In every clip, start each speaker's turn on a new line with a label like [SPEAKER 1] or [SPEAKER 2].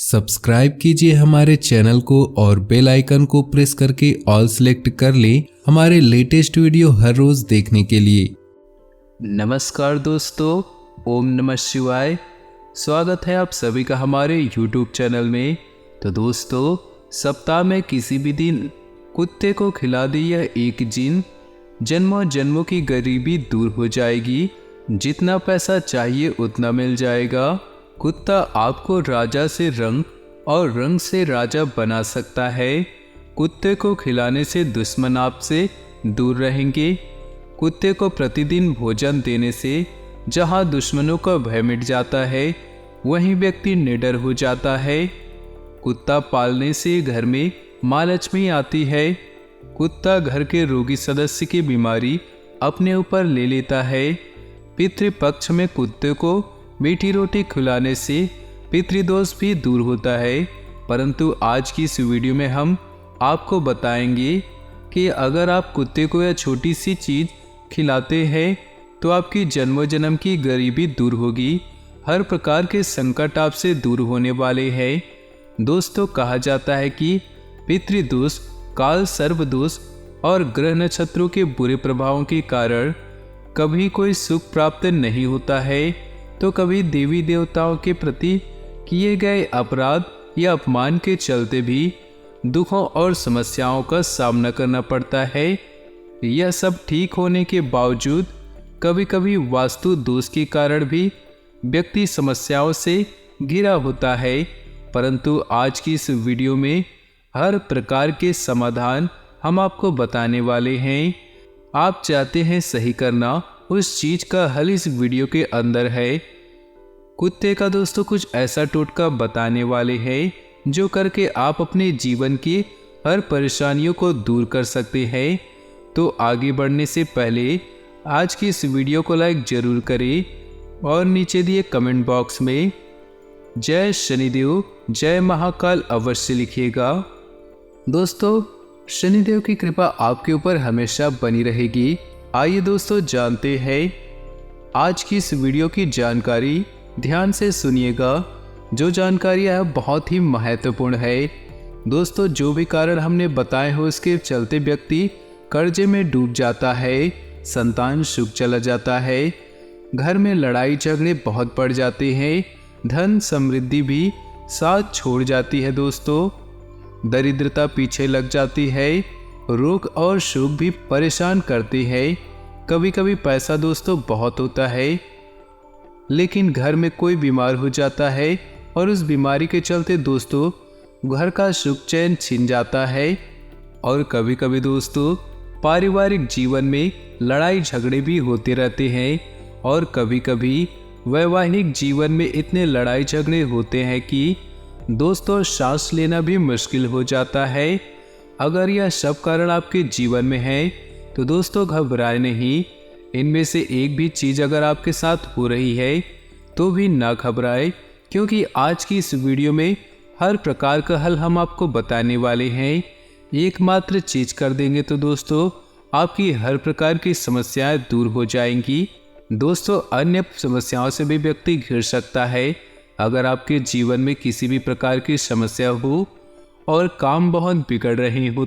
[SPEAKER 1] Subscribe कीजिए हमारे channel को और बेल आइकन को प्रेस करके ऑल सेलेक्ट कर लें हमारे लेटेस्ट वीडियो हर रोज देखने के लिए।
[SPEAKER 2] नमस्कार दोस्तों, ओम नमः शिवाय। स्वागत है आप सभी का हमारे YouTube चैनल में। तो दोस्तों, सप्ताह में किसी भी दिन कुत्ते को खिला दी यह एक जिन, जन्मों जन्मों की गरीबी दूर हो जाएगी। जितना पैसा चाहिए उतना मिल जाएगा। कुत्ता आपको राजा से रंग और रंग से राजा बना सकता है। कुत्ते को खिलाने से दुश्मन आपसे दूर रहेंगे। कुत्ते को प्रतिदिन भोजन देने से जहां दुश्मनों का भय मिट जाता है, वहीं व्यक्ति निडर हो जाता है। कुत्ता पालने से घर में माँ लक्ष्मी आती है। कुत्ता घर के रोगी सदस्य की बीमारी अपने ऊपर ले लेता है। पितृपक्ष में कुत्ते को मीठी रोटी खिलाने से पितृदोष भी दूर होता है। परंतु आज की इस वीडियो में हम आपको बताएंगे कि अगर आप कुत्ते को यह छोटी सी चीज़ खिलाते हैं तो आपकी जन्मों जन्म की गरीबी दूर होगी। हर प्रकार के संकट आपसे दूर होने वाले हैं। दोस्तों, कहा जाता है कि पितृदोष, काल सर्वदोष और ग्रह नक्षत्रों के बुरे प्रभावों के कारण कभी कोई सुख प्राप्त नहीं होता है, तो कभी देवी देवताओं के प्रति किए गए अपराध या अपमान के चलते भी दुखों और समस्याओं का सामना करना पड़ता है। यह सब ठीक होने के बावजूद कभी कभी वास्तु दोष के कारण भी व्यक्ति समस्याओं से घिरा होता है। परंतु आज की इस वीडियो में हर प्रकार के समाधान हम आपको बताने वाले हैं। आप चाहते हैं सही करना, उस चीज का हल इस वीडियो के अंदर है। कुत्ते का दोस्तों कुछ ऐसा टोटका बताने वाले हैं जो करके आप अपने जीवन की हर परेशानियों को दूर कर सकते हैं। तो आगे बढ़ने से पहले आज की इस वीडियो को लाइक जरूर करें और नीचे दिए कमेंट बॉक्स में जय शनिदेव, जय महाकाल अवश्य लिखिएगा। दोस्तों, शनिदेव की कृपा आपके ऊपर हमेशा बनी रहेगी। आइए दोस्तों जानते हैं आज की इस वीडियो की जानकारी। ध्यान से सुनिएगा, जो जानकारी है बहुत ही महत्वपूर्ण है। दोस्तों, जो भी कारण हमने बताए हो उसके चलते व्यक्ति कर्जे में डूब जाता है, संतान सुख चला जाता है, घर में लड़ाई झगड़े बहुत बढ़ जाते हैं, धन समृद्धि भी साथ छोड़ जाती है। दोस्तों, दरिद्रता पीछे लग जाती है, रोग और शोक भी परेशान करते हैं। कभी कभी पैसा दोस्तों बहुत होता है, लेकिन घर में कोई बीमार हो जाता है और उस बीमारी के चलते दोस्तों घर का सुख चैन छिन जाता है। और कभी कभी दोस्तों पारिवारिक जीवन में लड़ाई झगड़े भी होते रहते हैं। और कभी कभी वैवाहिक जीवन में इतने लड़ाई झगड़े होते हैं कि दोस्तों सांस लेना भी मुश्किल हो जाता है। अगर यह सब कारण आपके जीवन में है तो दोस्तों घबराए नहीं। इनमें से एक भी चीज़ अगर आपके साथ हो रही है तो भी ना घबराए, क्योंकि आज की इस वीडियो में हर प्रकार का हल हम आपको बताने वाले हैं। एकमात्र चीज कर देंगे तो दोस्तों आपकी हर प्रकार की समस्याएं दूर हो जाएंगी। दोस्तों, अन्य समस्याओं से भी व्यक्ति घिर सकता है। अगर आपके जीवन में किसी भी प्रकार की समस्या हो और काम बहुत बिगड़ रहे हो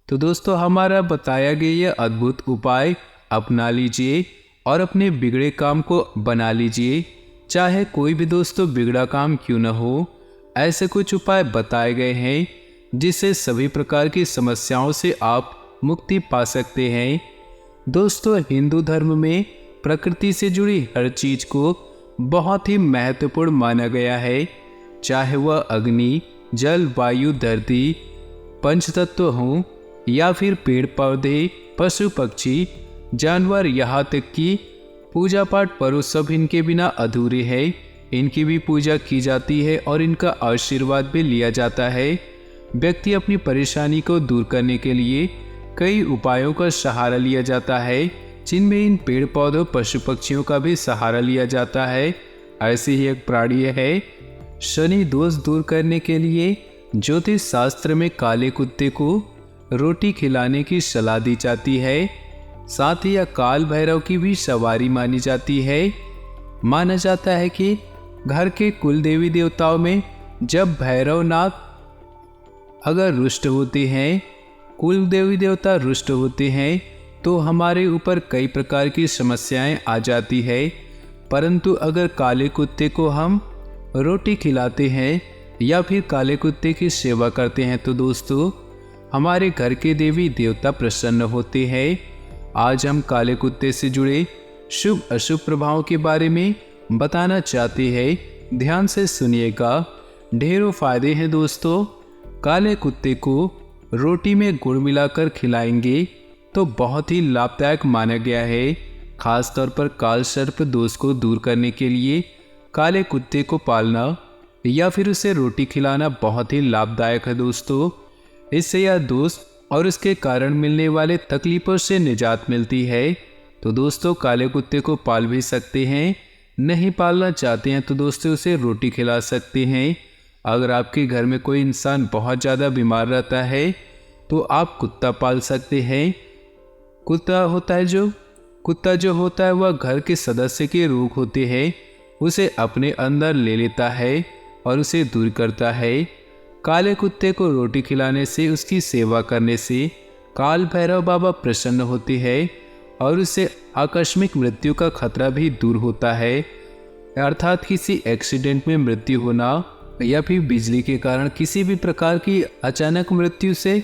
[SPEAKER 2] तो दोस्तों हमारा बताया गया यह अद्भुत उपाय अपना लीजिए और अपने बिगड़े काम को बना लीजिए। चाहे कोई भी दोस्तों बिगड़ा काम क्यों न हो, ऐसे कुछ उपाय बताए गए हैं जिससे सभी प्रकार की समस्याओं से आप मुक्ति पा सकते हैं। दोस्तों, हिंदू धर्म में प्रकृति से जुड़ी हर चीज को बहुत ही महत्वपूर्ण माना गया है। चाहे वह अग्नि, जल, वायु, धरती, पंचतत्व हों या फिर पेड़ पौधे, पशु पक्षी, जानवर, यहाँ तक कि पूजा पाठ पर्व सब इनके बिना अधूरे है। इनकी भी पूजा की जाती है और इनका आशीर्वाद भी लिया जाता है। व्यक्ति अपनी परेशानी को दूर करने के लिए कई उपायों का सहारा लिया जाता है, जिनमें इन पेड़ पौधों, पशु पक्षियों का भी सहारा लिया जाता है। ऐसे ही एक प्राणी है। शनि दोष दूर करने के लिए ज्योतिष शास्त्र में काले कुत्ते को रोटी खिलाने की सलाह दी जाती है। साथ ही काल भैरव की भी सवारी मानी जाती है। माना जाता है कि घर के कुल देवी देवताओं में जब भैरवनाथ अगर रुष्ट होते हैं, कुल देवी देवता रुष्ट होते हैं, तो हमारे ऊपर कई प्रकार की समस्याएं आ जाती है। परंतु अगर काले कुत्ते को हम रोटी खिलाते हैं या फिर काले कुत्ते की सेवा करते हैं तो दोस्तों हमारे घर के देवी देवता प्रसन्न होते हैं। आज हम काले कुत्ते से जुड़े शुभ अशुभ प्रभावों के बारे में बताना चाहते हैं। ध्यान से सुनिएगा, ढेरों फायदे हैं दोस्तों। काले कुत्ते को रोटी में गुड़ मिलाकर खिलाएंगे तो बहुत ही लाभदायक माना गया है। खास तौर पर काल सर्प दोष को दूर करने के लिए काले कुत्ते को पालना या फिर उसे रोटी खिलाना बहुत ही लाभदायक है दोस्तों। इससे यह दोष और उसके कारण मिलने वाले तकलीफों से निजात मिलती है। तो दोस्तों काले कुत्ते को पाल भी सकते हैं, नहीं पालना चाहते हैं तो दोस्तों उसे रोटी खिला सकते हैं। अगर आपके घर में कोई इंसान बहुत ज़्यादा बीमार रहता है तो आप कुत्ता पाल सकते हैं। कुत्ता जो होता है वह घर के सदस्य के रोग होते हैं उसे अपने अंदर ले लेता है और उसे दूर करता है। काले कुत्ते को रोटी खिलाने से, उसकी सेवा करने से काल भैरव बाबा प्रसन्न होते हैं और उससे आकस्मिक मृत्यु का खतरा भी दूर होता है। अर्थात किसी एक्सीडेंट में मृत्यु होना या फिर बिजली के कारण किसी भी प्रकार की अचानक मृत्यु से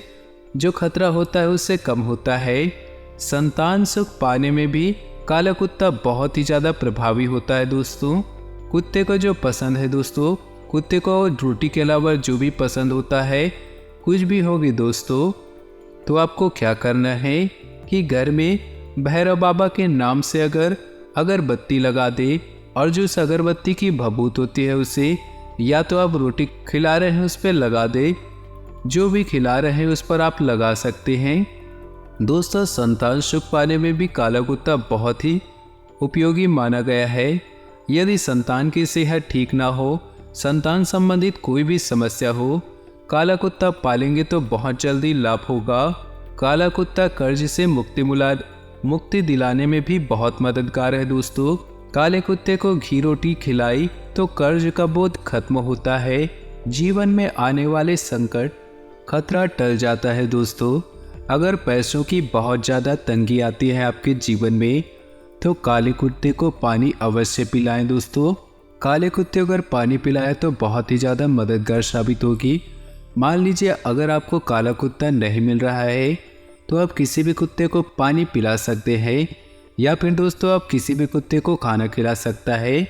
[SPEAKER 2] जो खतरा होता है उससे कम होता है। संतान सुख पाने में भी काला कुत्ता बहुत ही ज़्यादा प्रभावी होता है दोस्तों। कुत्ते को जो पसंद है दोस्तों, कुत्ते को रोटी के अलावा जो भी पसंद होता है, कुछ भी होगी दोस्तों, तो आपको क्या करना है कि घर में भैरव बाबा के नाम से अगरबत्ती लगा दे और जो उस अगरबत्ती की भभूत होती है उसे या तो आप रोटी खिला रहे हैं उस पर लगा दे, जो भी खिला रहे हैं उस पर आप लगा सकते हैं। दोस्तों संतान सुख पाने में भी काला कुत्ता बहुत ही उपयोगी माना गया है। यदि संतान की सेहत ठीक ना हो, संतान संबंधित कोई भी समस्या हो, काला कुत्ता पालेंगे तो बहुत जल्दी लाभ होगा। काला कुत्ता कर्ज से मुक्ति दिलाने में भी बहुत मददगार है दोस्तों। काले कुत्ते को घी रोटी खिलाई तो कर्ज का बोझ खत्म होता है, जीवन में आने वाले संकट खतरा टल जाता है दोस्तों। अगर पैसों की बहुत ज़्यादा तंगी आती है आपके जीवन में तो काले कुत्ते को पानी अवश्य पिलाएं दोस्तों। काले कुत्ते अगर पानी पिलाए तो बहुत ही ज़्यादा मददगार साबित होगी। मान लीजिए अगर आपको काला कुत्ता नहीं मिल रहा है तो आप किसी भी कुत्ते को पानी पिला सकते हैं या फिर दोस्तों आप किसी भी कुत्ते को खाना खिला सकता है।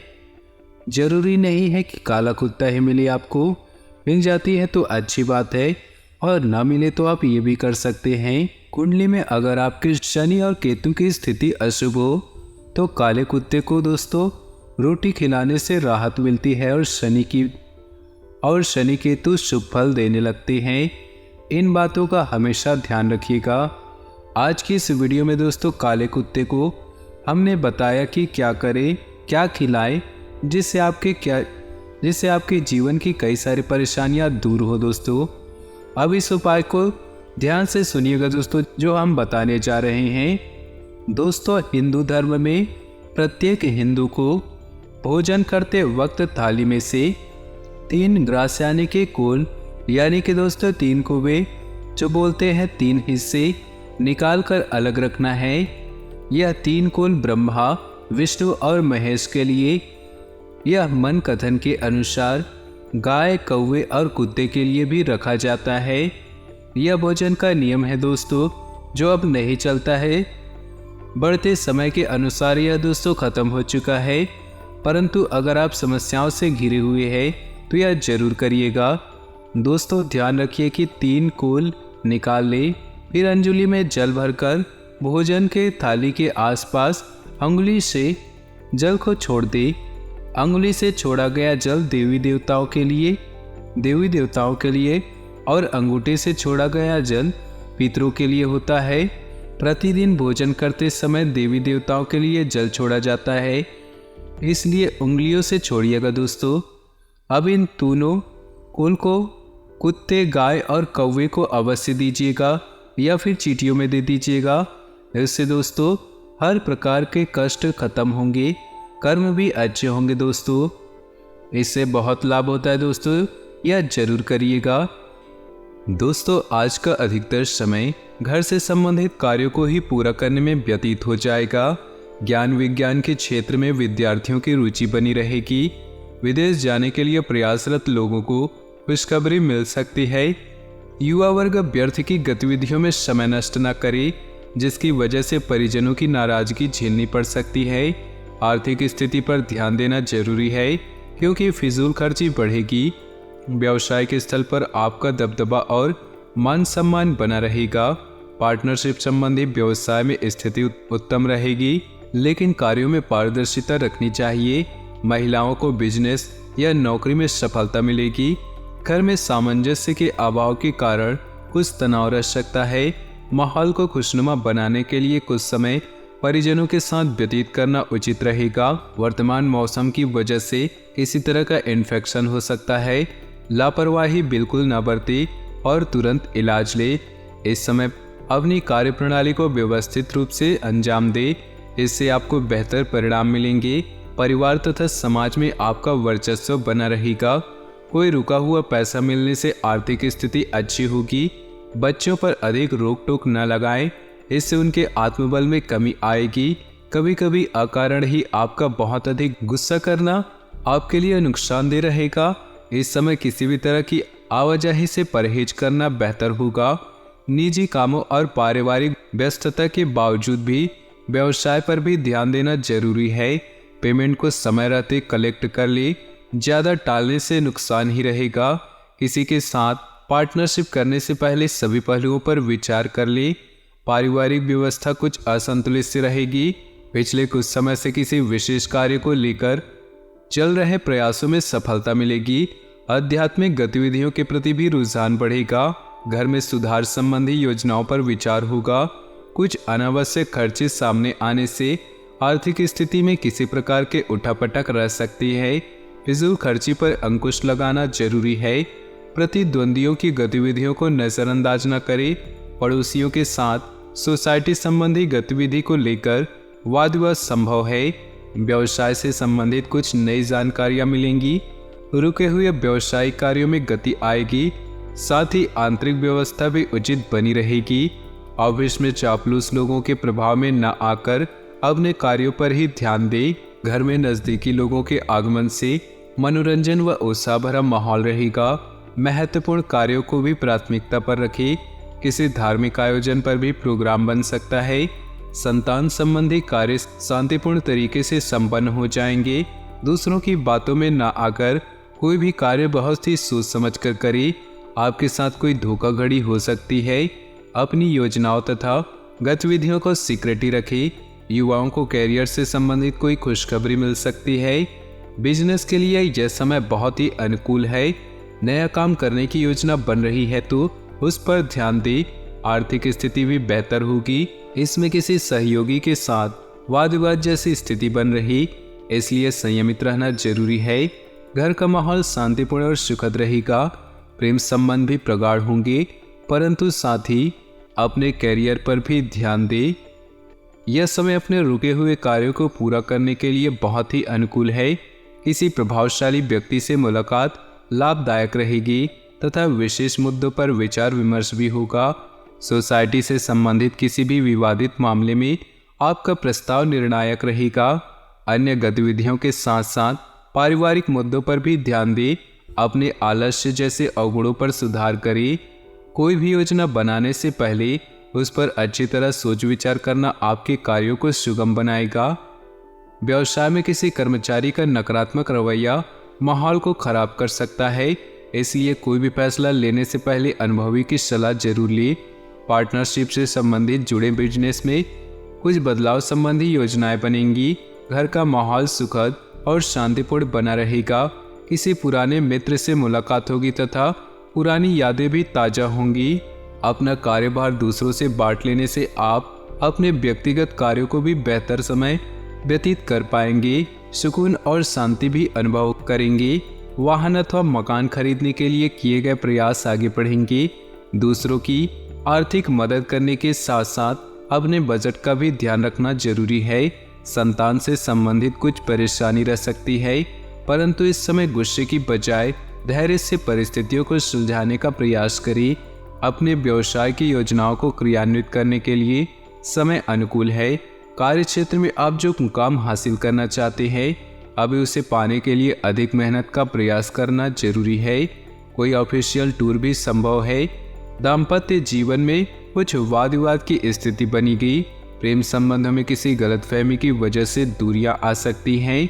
[SPEAKER 2] ज़रूरी नहीं है कि काला कुत्ता ही मिले, आपको मिल जाती है तो अच्छी बात है और ना मिले तो आप ये भी कर सकते हैं। कुंडली में अगर आपके शनि और केतु की स्थिति अशुभ हो तो काले कुत्ते को दोस्तों रोटी खिलाने से राहत मिलती है और शनि केतु शुभ फल देने लगते हैं। इन बातों का हमेशा ध्यान रखिएगा। आज की इस वीडियो में दोस्तों काले कुत्ते को हमने बताया कि क्या करें, क्या खिलाएं, जिससे आपके जीवन की कई सारी परेशानियां दूर हो दोस्तों। अब इस उपाय को ध्यान से सुनिएगा दोस्तों जो हम बताने जा रहे हैं। दोस्तों हिंदू धर्म में प्रत्येक हिंदू को भोजन करते वक्त थाली में से 3 ग्रास यानी कि कोल यानी कि दोस्तों 3 कुबे जो बोलते हैं 3 हिस्से निकाल कर अलग रखना है। यह 3 कोल ब्रह्मा, विष्णु और महेश के लिए, यह मन कथन के अनुसार गाय, कौवे और कुत्ते के लिए भी रखा जाता है। यह भोजन का नियम है दोस्तों जो अब नहीं चलता है। बढ़ते समय के अनुसार यह दोस्तों ख़त्म हो चुका है, परंतु अगर आप समस्याओं से घिरे हुए हैं तो यह जरूर करिएगा। दोस्तों ध्यान रखिए कि 3 कोल निकाल लें, फिर अंजुली में जल भरकर भोजन के थाली के आसपास अंगुली से जल को छोड़ दें। अंगुली से छोड़ा गया जल देवी देवताओं के लिए और अंगूठे से छोड़ा गया जल पितरों के लिए होता है। प्रतिदिन भोजन करते समय देवी देवताओं के लिए जल छोड़ा जाता है, इसलिए उंगलियों से छोड़िएगा दोस्तों। अब इन तीनों कुल को कुत्ते, गाय और कौवे को अवश्य दीजिएगा या फिर चींटियों में दे दीजिएगा। इससे दोस्तों हर प्रकार के कष्ट खत्म होंगे, कर्म भी अच्छे होंगे दोस्तों। इससे बहुत लाभ होता है दोस्तों। यह जरूर करिएगा। दोस्तों, आज का अधिकतर समय घर से संबंधित कार्यों को ही पूरा करने में व्यतीत हो जाएगा। ज्ञान विज्ञान के क्षेत्र में विद्यार्थियों की रुचि बनी रहेगी। विदेश जाने के लिए प्रयासरत लोगों को खुशखबरी मिल सकती है। युवा वर्ग व्यर्थ की गतिविधियों में समय नष्ट न करे, जिसकी वजह से परिजनों की नाराजगी झेलनी पड़ सकती है। आर्थिक स्थिति पर ध्यान देना जरूरी है, क्योंकि फिजूल खर्ची बढ़ेगी। व्यवसायिक स्थल पर आपका दबदबा और मान सम्मान बना रहेगा। पार्टनरशिप संबंधी व्यवसाय में स्थिति उत्तम रहेगी, लेकिन कार्यों में पारदर्शिता रखनी चाहिए। महिलाओं को बिजनेस या नौकरी में सफलता मिलेगी। घर में सामंजस्य के अभाव के कारण कुछ तनाव रह सकता है। माहौल को खुशनुमा बनाने के लिए कुछ समय परिजनों के साथ व्यतीत करना उचित रहेगा। वर्तमान मौसम की वजह से किसी तरह का इन्फेक्शन हो सकता है। लापरवाही बिल्कुल न बरते और तुरंत इलाज ले। इस समय अपनी कार्यप्रणाली को व्यवस्थित रूप से अंजाम दे, इससे आपको बेहतर परिणाम मिलेंगे। परिवार तथा समाज में आपका वर्चस्व बना रहेगा। कोई रुका हुआ पैसा मिलने से आर्थिक स्थिति अच्छी होगी। बच्चों पर अधिक रोक टोक न लगाएं, इससे उनके आत्मबल में कमी आएगी। कभी कभी अकारण ही आपका बहुत अधिक गुस्सा करना आपके लिए नुकसानदेह रहेगा। इस समय किसी भी तरह की आवाजाही से परहेज करना बेहतर होगा। निजी कामों और पारिवारिक व्यस्तता के बावजूद भी व्यवसाय पर भी ध्यान देना जरूरी है। पेमेंट को समय रहते कलेक्ट कर ले, ज़्यादा टालने से नुकसान ही रहेगा। किसी के साथ पार्टनरशिप करने से पहले सभी पहलुओं पर विचार कर ले। पारिवारिक व्यवस्था कुछ असंतुलित सी रहेगी। पिछले कुछ समय से किसी विशेष कार्य को लेकर चल रहे प्रयासों में सफलता मिलेगी। आध्यात्मिक गतिविधियों के प्रति भी रुझान बढ़ेगा। घर में सुधार संबंधी योजनाओं पर विचार होगा। कुछ अनावश्यक खर्चे सामने आने से आर्थिक स्थिति में किसी प्रकार के उठापटक रह सकती है। फिजूल खर्ची पर अंकुश लगाना जरूरी है। प्रतिद्वंदियों की गतिविधियों को नजरअंदाज न करें। पड़ोसियों के साथ सोसाइटी संबंधी गतिविधि को लेकर वाद विवाद संभव है। व्यवसाय से संबंधित कुछ नई जानकारियां मिलेंगी। रुके हुए व्यवसायिक कार्यों में गति आएगी। साथ ही आंतरिक व्यवस्था भी उचित बनी रहेगी। ऑफिस में चापलूस लोगों के प्रभाव में न आकर अपने कार्यों पर ही ध्यान दें। घर में नजदीकी लोगों के आगमन से मनोरंजन व उत्साह भरा माहौल रहेगा। महत्वपूर्ण कार्यों को भी प्राथमिकता पर रखें। किसी धार्मिक आयोजन पर भी प्रोग्राम बन सकता है। संतान संबंधी कार्य शांतिपूर्ण तरीके से संपन्न हो जाएंगे। दूसरों की बातों में ना आकर कोई भी कार्य बहुत ही सोच समझ कर करें। आपके साथ कोई धोखाधड़ी हो सकती है। अपनी योजनाओं तथा गतिविधियों को सीक्रेट ही रखें। युवाओं को कैरियर से संबंधित कोई खुशखबरी मिल सकती है। बिजनेस के लिए यह समय बहुत ही अनुकूल है। नया काम करने की योजना बन रही है तो उस पर ध्यान दें। आर्थिक स्थिति भी बेहतर होगी। इसमें किसी सहयोगी के साथ वाद विवाद जैसी स्थिति बन रही, इसलिए संयमित रहना जरूरी है। घर का माहौल शांतिपूर्ण और सुखद रहेगा। प्रेम संबंध भी प्रगाढ़ होंगे, परंतु साथ ही अपने कैरियर पर भी ध्यान दें। यह समय अपने रुके हुए कार्यों को पूरा करने के लिए बहुत ही अनुकूल है। किसी प्रभावशाली व्यक्ति से मुलाकात लाभदायक रहेगी तथा विशेष मुद्दों पर विचार विमर्श भी होगा। सोसाइटी से संबंधित किसी भी विवादित मामले में आपका प्रस्ताव निर्णायक रहेगा। अन्य गतिविधियों के साथ साथ पारिवारिक मुद्दों पर भी ध्यान दें। अपने आलस्य जैसे अवगुणों पर सुधार करें। कोई भी योजना बनाने से पहले उस पर अच्छी तरह सोच विचार करना आपके कार्यों को सुगम बनाएगा। व्यवसाय में किसी कर्मचारी का नकारात्मक रवैया माहौल को खराब कर सकता है, इसलिए कोई भी फैसला लेने से पहले अनुभवी की सलाह जरूर लें। पार्टनरशिप से संबंधित जुड़े बिजनेस में कुछ बदलाव संबंधी योजनाएं बनेंगी। घर का माहौल सुखद और शांतिपूर्ण बना रहेगा। किसी पुराने मित्र से मुलाकात होगी तथा पुरानी यादें भी ताज़ा होंगी। अपना कार्यभार दूसरों से बांट लेने से आप अपने व्यक्तिगत कार्यों को भी बेहतर समय व्यतीत कर पाएंगे। सुकून और शांति भी अनुभव करेंगे। वाहन अथवा मकान खरीदने के लिए किए गए प्रयास आगे बढ़ेंगे। दूसरों की आर्थिक मदद करने के साथ साथ अपने बजट का भी ध्यान रखना जरूरी है। संतान से संबंधित कुछ परेशानी रह सकती है, परंतु इस समय गुस्से की बजाय धैर्य से परिस्थितियों को सुलझाने का प्रयास करें। अपने व्यवसाय की योजनाओं को क्रियान्वित करने के लिए समय अनुकूल है। कार्य क्षेत्र में आप जो मुकाम हासिल करना चाहते हैं, अभी उसे पाने के लिए अधिक मेहनत का प्रयास करना जरूरी है। कोई ऑफिशियल टूर भी संभव है। दाम्पत्य जीवन में कुछ वाद विवाद की स्थिति बनी गई। प्रेम संबंधों में किसी गलतफहमी की वजह से दूरियां आ सकती हैं।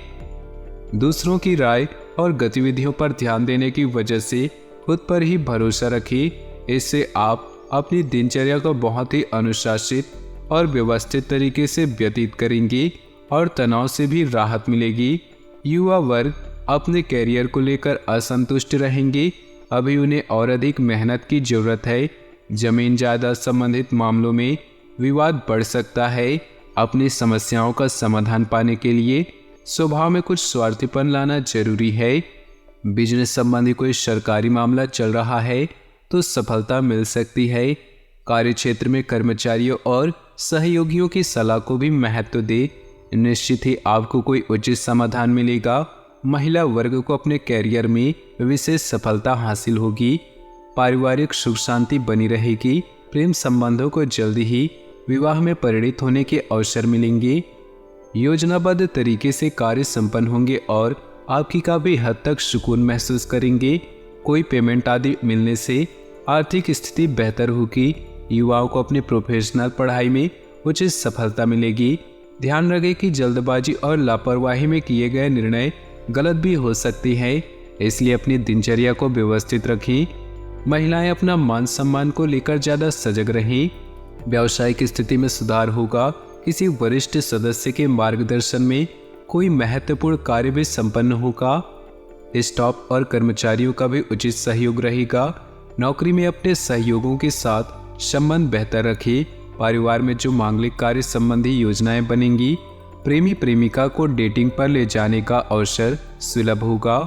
[SPEAKER 2] दूसरों की राय और गतिविधियों पर ध्यान देने की वजह से खुद पर ही भरोसा रखें। इससे आप अपनी दिनचर्या को बहुत ही अनुशासित और व्यवस्थित तरीके से व्यतीत करेंगे और तनाव से भी राहत मिलेगी। युवा वर्ग अपने कैरियर को लेकर असंतुष्ट रहेंगे। अभी उन्हें और अधिक मेहनत की जरूरत है। जमीन जायदाद संबंधित मामलों में विवाद बढ़ सकता है। अपनी समस्याओं का समाधान पाने के लिए स्वभाव में कुछ स्वार्थीपन लाना जरूरी है। बिजनेस संबंधी कोई सरकारी मामला चल रहा है तो सफलता मिल सकती है। कार्य क्षेत्र में कर्मचारियों और सहयोगियों की सलाह को भी महत्व दे। निश्चित ही आपको कोई उचित समाधान मिलेगा। महिला वर्ग को अपने कैरियर में विशेष सफलता हासिल होगी। पारिवारिक सुख शांति बनी रहेगी। प्रेम संबंधों को जल्दी ही विवाह में परिणित होने के अवसर मिलेंगे। योजनाबद्ध तरीके से कार्य संपन्न होंगे और आपकी काफी हद तक सुकून महसूस करेंगे। कोई पेमेंट आदि मिलने से आर्थिक स्थिति बेहतर होगी। युवाओं को अपनी प्रोफेशनल पढ़ाई में उचित सफलता मिलेगी। ध्यान रखें कि जल्दबाजी और लापरवाही में किए गए निर्णय गलत भी हो सकती है, इसलिए अपनी दिनचर्या को व्यवस्थित रखें। महिलाएं अपना मान सम्मान को लेकर ज़्यादा सजग रहें। व्यावसायिक स्थिति में सुधार होगा। किसी वरिष्ठ सदस्य के मार्गदर्शन में कोई महत्वपूर्ण कार्य भी संपन्न होगा। स्टाफ और कर्मचारियों का भी उचित सहयोग रहेगा। नौकरी में अपने सहयोगों के साथ संबंध बेहतर रखें। परिवार में जो मांगलिक कार्य संबंधी योजनाएं बनेंगी, प्रेमी प्रेमिका को डेटिंग पर ले जाने का अवसर सुलभ होगा।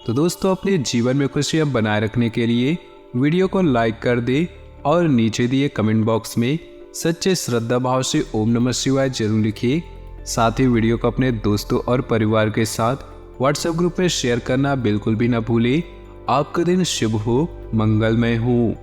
[SPEAKER 2] तो दोस्तों, अपने जीवन में खुशियां बनाए रखने के लिए वीडियो को लाइक कर दें और नीचे दिए कमेंट बॉक्स में सच्चे श्रद्धा भाव से ओम नमः शिवाय जरूर लिखिए। साथ ही वीडियो को अपने दोस्तों और परिवार के साथ व्हाट्सएप ग्रुप में शेयर करना बिल्कुल भी ना भूलें। आपका दिन शुभ हो, मंगलमय हो।